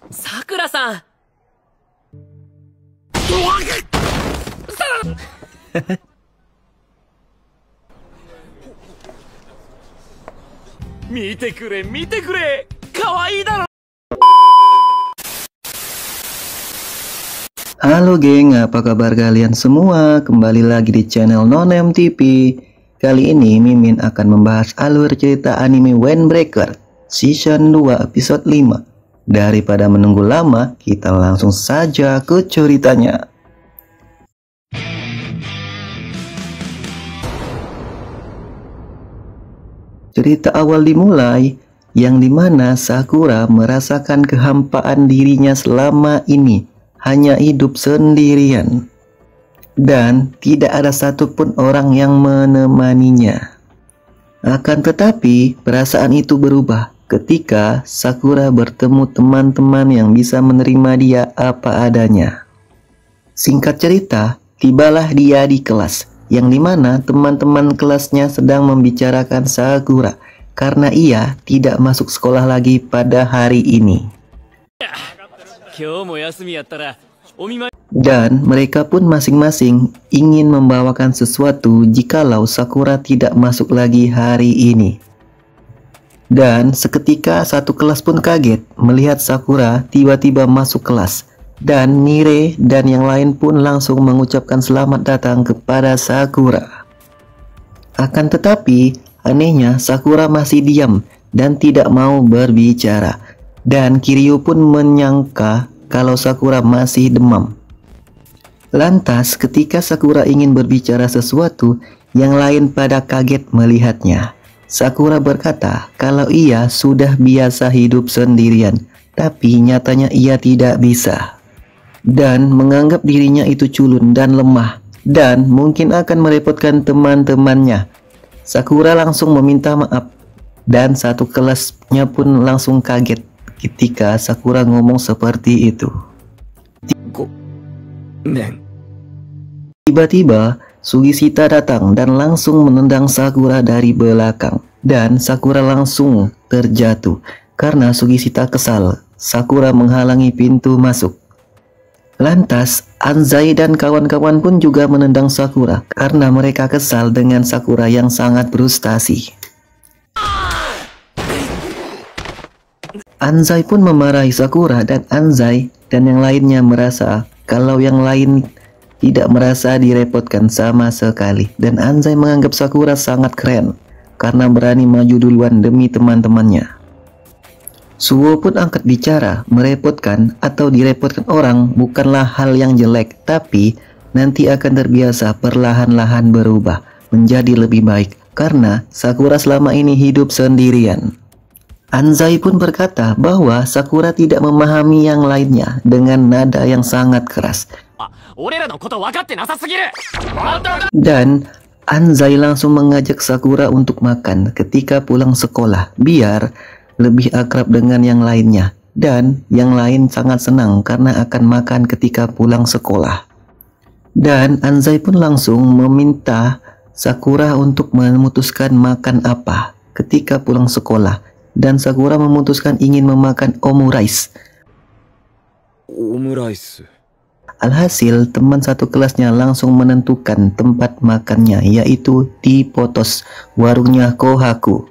さくらさん。見てくれ見てくれ、可愛いだろ。Halo geng, apa kabar kalian semua? Kembali lagi di channel Nonem TV. Kali ini Mimin akan membahas alur cerita anime Windbreaker Season 2 episode 5. Daripada menunggu lama, kita langsung saja ke ceritanya. Cerita awal dimulai yang dimana Sakura merasakan kehampaan dirinya selama ini, hanya hidup sendirian dan tidak ada satupun orang yang menemaninya. Akan tetapi perasaan itu berubah ketika Sakura bertemu teman-teman yang bisa menerima dia apa adanya. Singkat cerita, tibalah dia di kelas yang dimana teman-teman kelasnya sedang membicarakan Sakura karena ia tidak masuk sekolah lagi pada hari ini. Dan mereka pun masing-masing ingin membawakan sesuatu jikalau Sakura tidak masuk lagi hari ini. Dan seketika satu kelas pun kaget melihat Sakura tiba-tiba masuk kelas. Dan Nire dan yang lain pun langsung mengucapkan selamat datang kepada Sakura. Akan tetapi anehnya Sakura masih diam dan tidak mau berbicara. Dan Kiryu pun menyangka kalau Sakura masih demam. Lantas ketika Sakura ingin berbicara sesuatu, yang lain pada kaget melihatnya. Sakura berkata kalau ia sudah biasa hidup sendirian, tapi nyatanya ia tidak bisa. Dan menganggap dirinya itu culun dan lemah, dan mungkin akan merepotkan teman-temannya. Sakura langsung meminta maaf, dan satu kelasnya pun langsung kaget ketika Sakura ngomong seperti itu. Tiba-tiba Sugishita datang dan langsung menendang Sakura dari belakang, dan Sakura langsung terjatuh karena Sugishita kesal. Sakura menghalangi pintu masuk. Lantas Anzai dan kawan-kawan pun juga menendang Sakura karena mereka kesal dengan Sakura yang sangat frustasi. Anzai pun memarahi Sakura dan Anzai dan yang lainnya merasa kalau yang lain tidak merasa direpotkan sama sekali. Dan Anzai menganggap Sakura sangat keren karena berani maju duluan demi teman-temannya. Suwo pun angkat bicara, merepotkan atau direpotkan orang bukanlah hal yang jelek, tapi nanti akan terbiasa perlahan-lahan berubah menjadi lebih baik karena Sakura selama ini hidup sendirian. Anzai pun berkata bahwa Sakura tidak memahami yang lainnya dengan nada yang sangat keras. Dan Anzai langsung mengajak Sakura untuk makan ketika pulang sekolah biar lebih akrab dengan yang lainnya. Dan yang lain sangat senang karena akan makan ketika pulang sekolah. Dan Anzai pun langsung meminta Sakura untuk memutuskan makan apa ketika pulang sekolah. Dan Sakura memutuskan ingin memakan omurice. Alhasil teman satu kelasnya langsung menentukan tempat makannya, yaitu di Potos, warungnya Kohaku.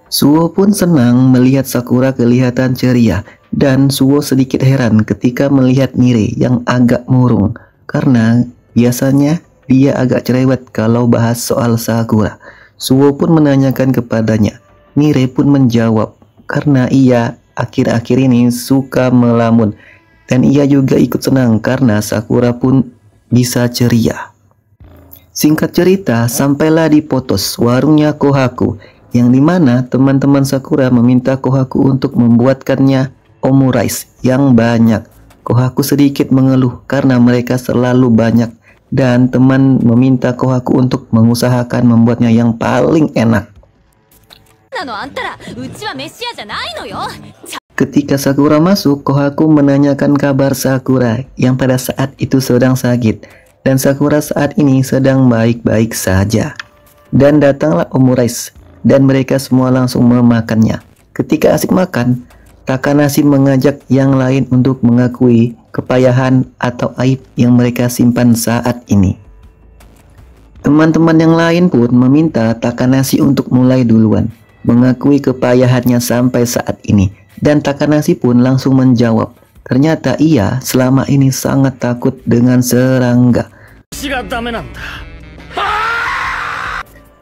Suwo pun senang melihat Sakura kelihatan ceria, dan Suwo sedikit heran ketika melihat Nire yang agak murung karena biasanya dia agak cerewet kalau bahas soal Sakura. Suwo pun menanyakan kepadanya. Nire pun menjawab karena ia akhir-akhir ini suka melamun, dan ia juga ikut senang karena Sakura pun bisa ceria. Singkat cerita, sampailah di Potos, warungnya Kohaku, yang dimana teman-teman Sakura meminta Kohaku untuk membuatkannya omurice yang banyak. Kohaku sedikit mengeluh karena mereka selalu banyak, dan teman meminta Kohaku untuk mengusahakan membuatnya yang paling enak. Ketika Sakura masuk, Kohaku menanyakan kabar Sakura yang pada saat itu sedang sakit, dan Sakura saat ini sedang baik-baik saja. Dan datanglah omurice, dan mereka semua langsung memakannya. Ketika asik makan, Takanashi mengajak yang lain untuk mengakui kepayahan atau aib yang mereka simpan saat ini. Teman-teman yang lain pun meminta Takanashi untuk mulai duluan, mengakui kepayahannya sampai saat ini. Dan Takanashi pun langsung menjawab, ternyata ia selama ini sangat takut dengan serangga.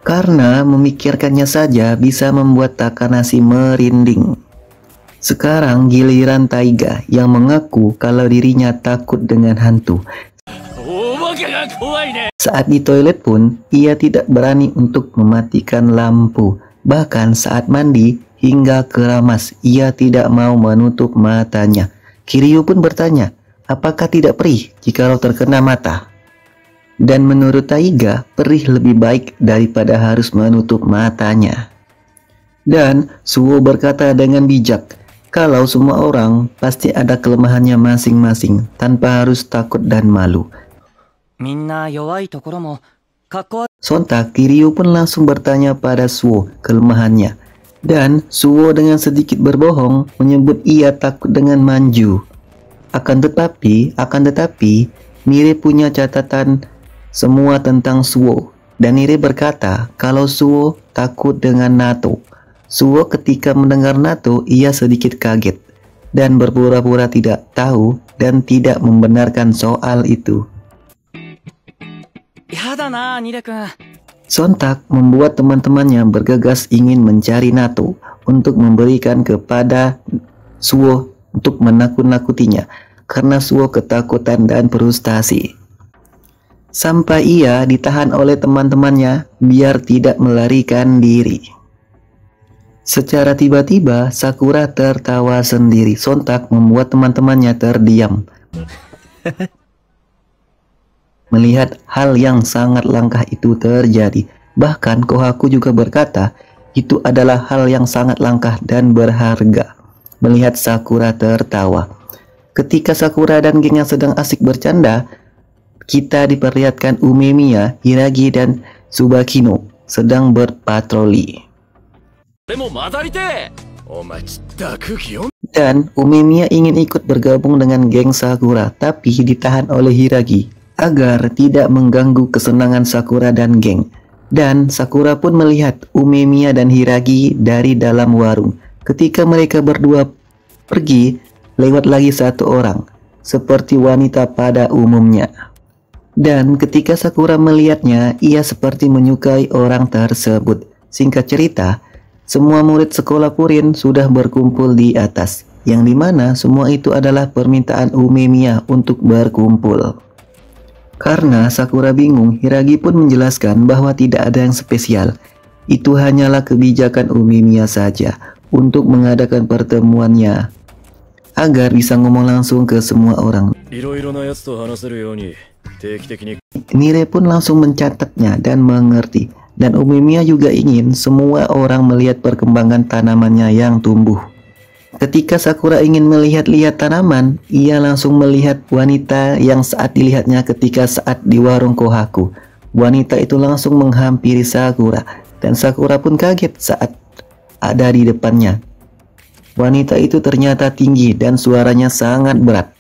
Karena memikirkannya saja bisa membuat Takanashi merinding. Sekarang giliran Taiga yang mengaku kalau dirinya takut dengan hantu. Saat di toilet pun, ia tidak berani untuk mematikan lampu. Bahkan saat mandi hingga keramas, ia tidak mau menutup matanya. Kiryu pun bertanya, apakah tidak perih jikalau terkena mata? Dan menurut Taiga, perih lebih baik daripada harus menutup matanya. Dan Suo berkata dengan bijak, kalau semua orang pasti ada kelemahannya masing-masing tanpa harus takut dan malu. Sontak Kiryu pun langsung bertanya pada Suo kelemahannya. Dan Suo dengan sedikit berbohong menyebut ia takut dengan Manju. Akan tetapi, Nire punya catatan semua tentang Suo. Dan Nire berkata kalau Suo takut dengan Nato. Suo ketika mendengar Nato, ia sedikit kaget dan berpura-pura tidak tahu dan tidak membenarkan soal itu. Sontak membuat teman-temannya bergegas ingin mencari Nato untuk memberikan kepada Suo untuk menakut-nakutinya karena Suo ketakutan dan frustasi. Sampai ia ditahan oleh teman-temannya biar tidak melarikan diri. Secara tiba-tiba, Sakura tertawa sendiri, sontak membuat teman-temannya terdiam. Melihat hal yang sangat langka itu terjadi, bahkan Kohaku juga berkata, itu adalah hal yang sangat langka dan berharga. Melihat Sakura tertawa. Ketika Sakura dan gengnya sedang asik bercanda, kita diperlihatkan Umemiya, Hiragi, dan Tsubakino sedang berpatroli. Dan Umemiya ingin ikut bergabung dengan geng Sakura, tapi ditahan oleh Hiragi agar tidak mengganggu kesenangan Sakura dan geng. Dan Sakura pun melihat Umemiya dan Hiragi dari dalam warung. Ketika mereka berdua pergi, lewat lagi satu orang, seperti wanita pada umumnya. Dan ketika Sakura melihatnya, ia seperti menyukai orang tersebut. Singkat cerita, semua murid sekolah Purin sudah berkumpul di atas, yang dimana semua itu adalah permintaan Umemiya untuk berkumpul. Karena Sakura bingung, Hiragi pun menjelaskan bahwa tidak ada yang spesial. Itu hanyalah kebijakan Umemiya saja untuk mengadakan pertemuannya agar bisa ngomong langsung ke semua orang. Nire pun langsung mencatatnya dan mengerti. Dan Umemiya juga ingin semua orang melihat perkembangan tanamannya yang tumbuh. Ketika Sakura ingin melihat-lihat tanaman, ia langsung melihat wanita yang saat dilihatnya ketika saat di warung Kohaku. Wanita itu langsung menghampiri Sakura, dan Sakura pun kaget saat ada di depannya. Wanita itu ternyata tinggi dan suaranya sangat berat.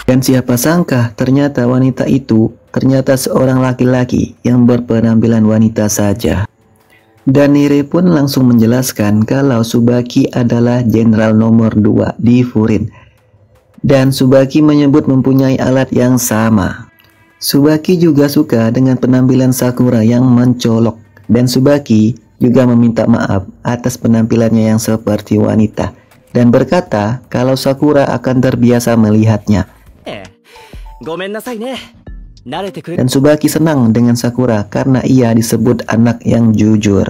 Dan siapa sangka ternyata wanita itu ternyata seorang laki-laki yang berpenampilan wanita saja. Dan Nire pun langsung menjelaskan kalau Tsubaki adalah jenderal nomor 2 di Furin. Dan Tsubaki menyebut mempunyai alat yang sama. Tsubaki juga suka dengan penampilan Sakura yang mencolok. Dan Tsubaki juga meminta maaf atas penampilannya yang seperti wanita. Dan berkata kalau Sakura akan terbiasa melihatnya. Dan Tsubaki senang dengan Sakura karena ia disebut anak yang jujur.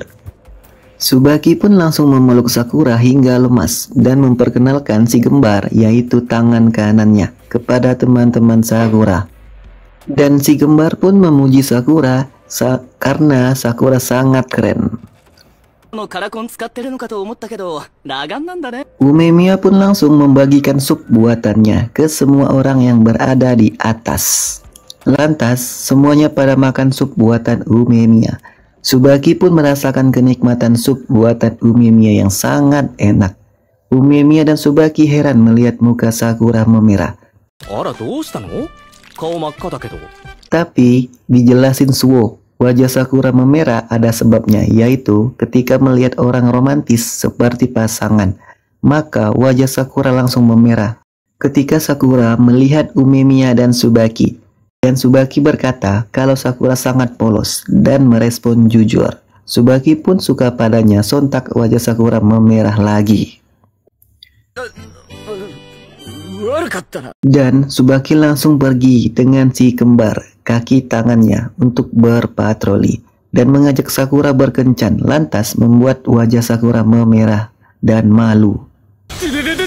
Tsubaki pun langsung memeluk Sakura hingga lemas dan memperkenalkan si kembar, yaitu tangan kanannya, kepada teman-teman Sakura. Dan si kembar pun memuji Sakura karena Sakura sangat keren. Umemiya pun langsung membagikan sup buatannya ke semua orang yang berada di atas. Lantas semuanya pada makan sup buatan Umemiya. Subaki pun merasakan kenikmatan sup buatan Umemiya yang sangat enak. Umemiya dan Subaki heran melihat muka Sakura memerah. あら、どうしたの？顔真っ赤だけど。 Tapi dijelasin Suo, wajah Sakura memerah ada sebabnya, yaitu ketika melihat orang romantis seperti pasangan, maka wajah Sakura langsung memerah. Ketika Sakura melihat Umemiya dan Subaki berkata kalau Sakura sangat polos dan merespon jujur. Subaki pun suka padanya, sontak wajah Sakura memerah lagi. 悪かったな。 Dan Subaki langsung pergi dengan si kembar kaki tangannya untuk berpatroli dan mengajak Sakura berkencan, lantas membuat wajah Sakura memerah dan malu. てててて